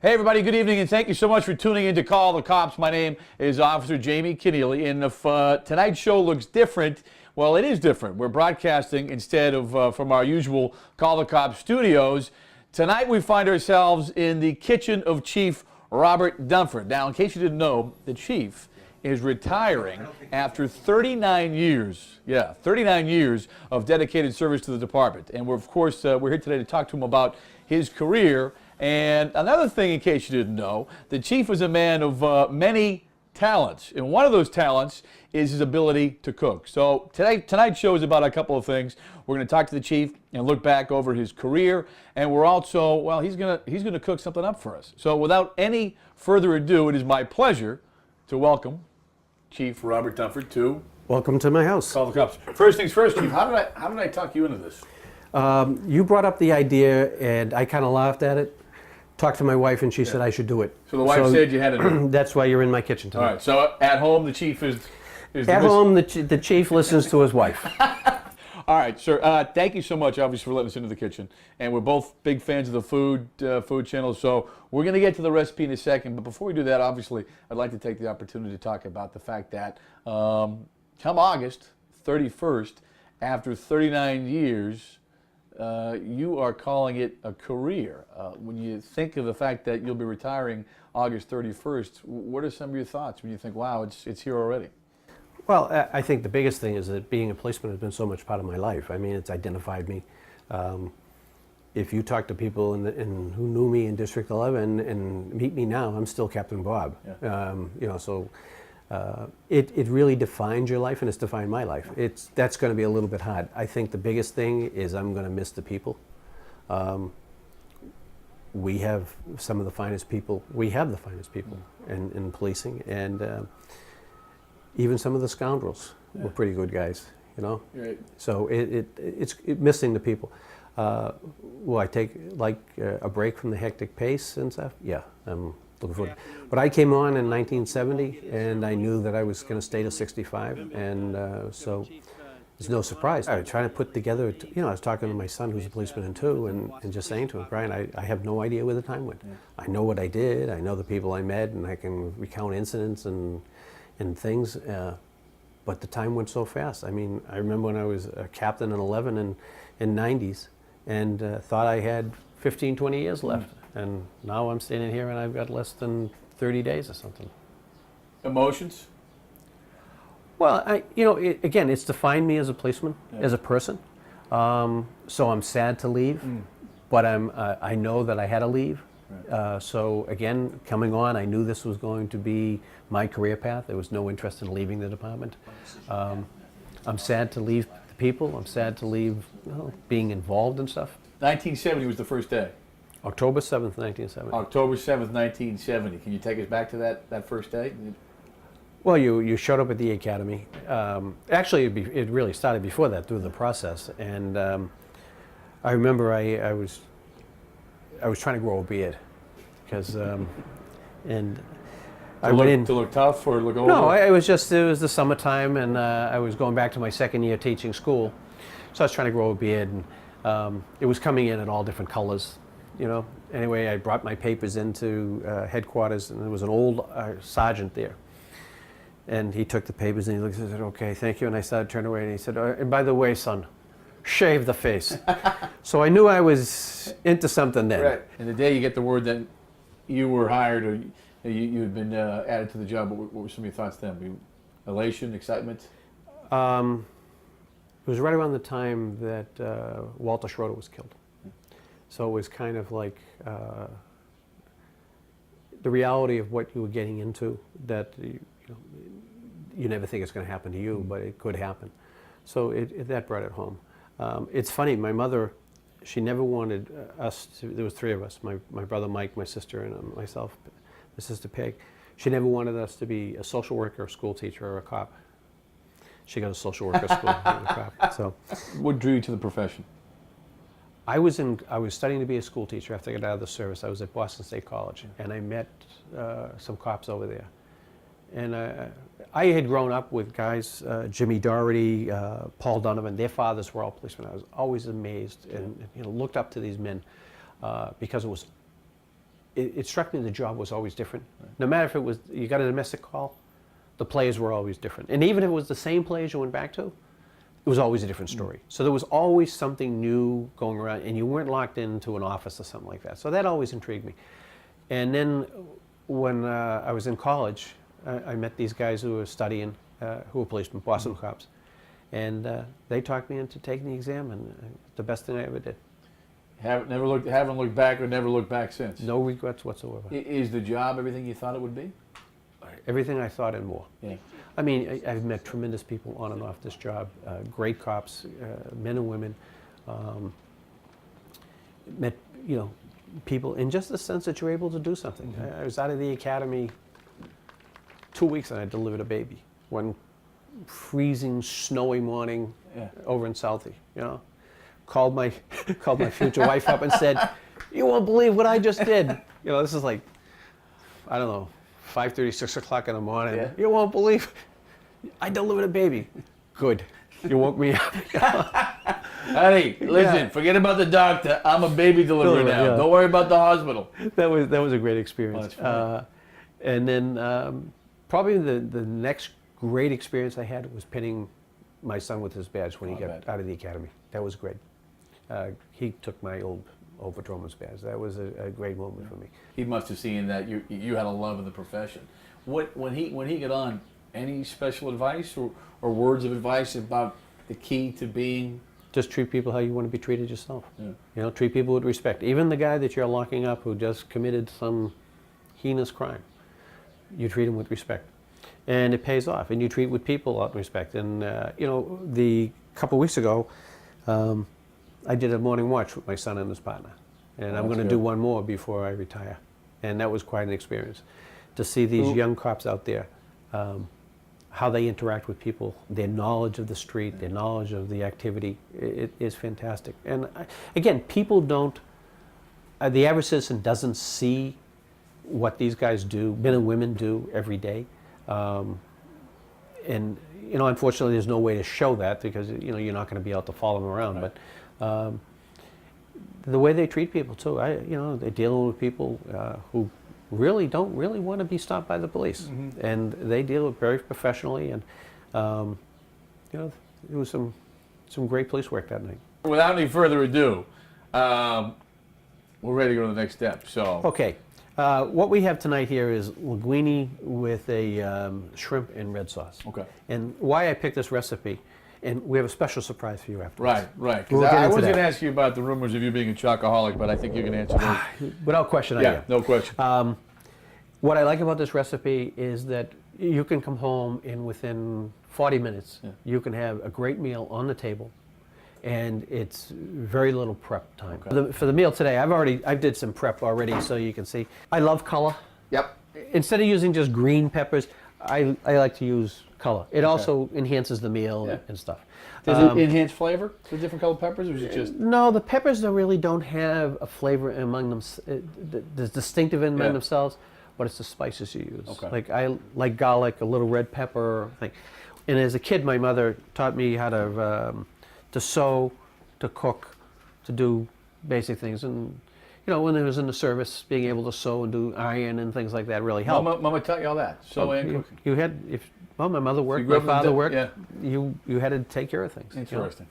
Hey everybody, good evening and thank you so much for tuning in to Call the Cops. My name is Officer Jamie Keneally, and if tonight's show looks different, well, it is different. We're broadcasting instead of from our usual Call the Cops studios. Tonight we find ourselves in the kitchen of Chief Robert Dunford. Now, in case you didn't know, the Chief is retiring after 39 years. Yeah, 39 years of dedicated service to the department. And we're, of course, we're here today to talk to him about his career. And another thing, in case you didn't know, the Chief is a man of many talents. And one of those talents is his ability to cook. So tonight's show is about a couple of things. We're going to talk to the Chief and look back over his career. And we're also, well, he's going to cook something up for us. So without any further ado, it is my pleasure to welcome Chief Robert Dunford to Welcome to my house. Call the Cops. First things first, Chief, how did I talk you into this? You brought up the idea, and I kind of laughed at it. Talked to my wife, and she said I should do it. So the wife said you had to do it. That's why you're in my kitchen tonight. All right. So at home, the Chief is at home, the Chief listens to his wife. All right, sir. Thank you so much, obviously, for letting us into the kitchen. And we're both big fans of the food channel, so we're going to get to the recipe in a second. But before we do that, obviously, I'd like to take the opportunity to talk about the fact that come August 31st, after 39 years, you are calling it a career. When you think of the fact that you'll be retiring August 31st, what are some of your thoughts when you think, wow, it's here already? Well, I think the biggest thing is that being a policeman has been so much part of my life. I mean, it's identified me. If you talk to people who knew me in District 11 and meet me now, I'm still Captain Bob. Yeah. It really defines your life, and it's defined my life. That's going to be a little bit hard. I think the biggest thing is I'm going to miss the people. We have some of the finest people. We have the finest people in policing, and even some of the scoundrels were pretty good guys, you know. Right. So it's missing the people. Will I take a break from the hectic pace and stuff? Yeah, I'm looking forward. But I came on in 1970, and I knew that I was going to stay to 65, and so it's no surprise. I was trying to put together, I was talking to my son, who's a policeman in two, and just saying to him, Brian, I have no idea where the time went. I know what I did, I know the people I met, and I can recount incidents and things, but the time went so fast. I mean, I remember when I was a captain in 11 in 90s, and thought I had 15, 20 years left. And now I'm standing here and I've got less than 30 days or something. Emotions? Well, again, it's defined me as a policeman, as a person. So I'm sad to leave, but I know that I had to leave. Right. So again, coming on, I knew this was going to be my career path. There was no interest in leaving the department. I'm sad to leave the people. I'm sad to leave being involved in stuff. 1970 was the first day. October 7th, 1970. October 7th, 1970. Can you take us back to that first day? Well, you showed up at the academy. Actually, it really started before that, through the process. And I remember I was trying to grow a beard, because I went in to look tough or look old. No, it was the summertime, and I was going back to my second year teaching school, so I was trying to grow a beard, and it was coming in all different colors, you know. Anyway, I brought my papers into headquarters, and there was an old sergeant there, and he took the papers and he looked and said, "Okay, thank you," and I started turning away, and he said, "And by the way, son, shave the face." So I knew I was into something then. Right. And the day you get the word that you were hired, or you had been added to the job, what were some of your thoughts then? Elation, excitement? It was right around the time that Walter Schroeder was killed. So it was kind of like the reality of what you were getting into, that you never think it's going to happen to you, but it could happen. So that brought it home. It's funny, my mother, she never wanted us to, there was three of us, my brother Mike, my sister, and myself, my sister Peg. She never wanted us to be a social worker, a school teacher, or a cop. She got a social worker school and a cop. So, what drew you to the profession? I was studying to be a school teacher after I got out of the service. I was at Boston State College, and I met some cops over there. And I had grown up with guys, Jimmy Doherty, Paul Donovan. Their fathers were all policemen. I was always amazed and looked up to these men because it was it struck me the job was always different. No matter if it was, you got a domestic call, the players were always different. And even if it was the same players you went back to, it was always a different story. So there was always something new going around, and you weren't locked into an office or something like that. So that always intrigued me. And then when I was in college, I met these guys who were studying, who were policemen, Boston cops. And they talked me into taking the exam, and the best thing I ever did. Haven't looked back or never looked back since? No regrets whatsoever. Is the job everything you thought it would be? Everything I thought and more. Yeah. I mean, I've met tremendous people on and off this job, great cops, men and women, met, people in just the sense that you're able to do something. I was out of the academy 2 weeks and I delivered a baby. One freezing, snowy morning over in Southie, Called my future wife up and said, "You won't believe what I just did." This is like, I don't know, 5:30, 6 o'clock in the morning. Yeah. "You won't believe, I delivered a baby." Good. You woke me up. Honey, listen, forget about the doctor. I'm a baby deliverer now. Yeah. Don't worry about the hospital. That was a great experience. Oh, And then probably the next great experience I had was pinning my son with his badge when he got out of the academy. That was great. He took my old patrolman's badge. That was a great moment for me. He must have seen that you had a love of the profession. When he got on, any special advice or words of advice about the key to being? Just treat people how you want to be treated yourself. Yeah. Treat people with respect. Even the guy that you're locking up who just committed some heinous crime, you treat him with respect. And it pays off. And you treat with people out of respect. And, the couple weeks ago, I did a morning watch with my son and his partner. And I'm going to do one more before I retire. And that was quite an experience. To see these young cops out there, how they interact with people, their knowledge of the street, their knowledge of the activity, it is fantastic. And again, people don't, the average citizen doesn't see what these guys do, men and women do every day. And unfortunately, there's no way to show that because you're not going to be able to follow them around. Right. But the way they treat people too, they're dealing with people who don't really want to be stopped by the police, and they deal with very professionally. And it was some great police work that night. Without any further ado, we're ready to go to the next step. So okay. What we have tonight here is linguine with a shrimp and red sauce. Okay. And why I picked this recipe, and we have a special surprise for you afterwards. Right. We'll I was going to ask you about the rumors of you being a chocoholic, but I think you can answer those. Without question, I am. No question. What I like about this recipe is that you can come home and within 40 minutes, you can have a great meal on the table. And it's very little prep time. Okay. For the meal today, I did some prep already, so you can see. I love color. Yep. Instead of using just green peppers, I like to use color. It also enhances the meal and stuff. Does it enhance flavor with different colored peppers, or is it just? No, the peppers really don't have a flavor among them, that's distinctive among themselves, but it's the spices you use. Okay. Like I like garlic, a little red pepper thing. And as a kid, my mother taught me how to sew, to cook, to do basic things. And, when I was in the service, being able to sew and do iron and things like that really helped. Mama taught you all that, sewing, cooking. You had, my mother worked, my father worked. Yeah. You had to take care of things. Interesting.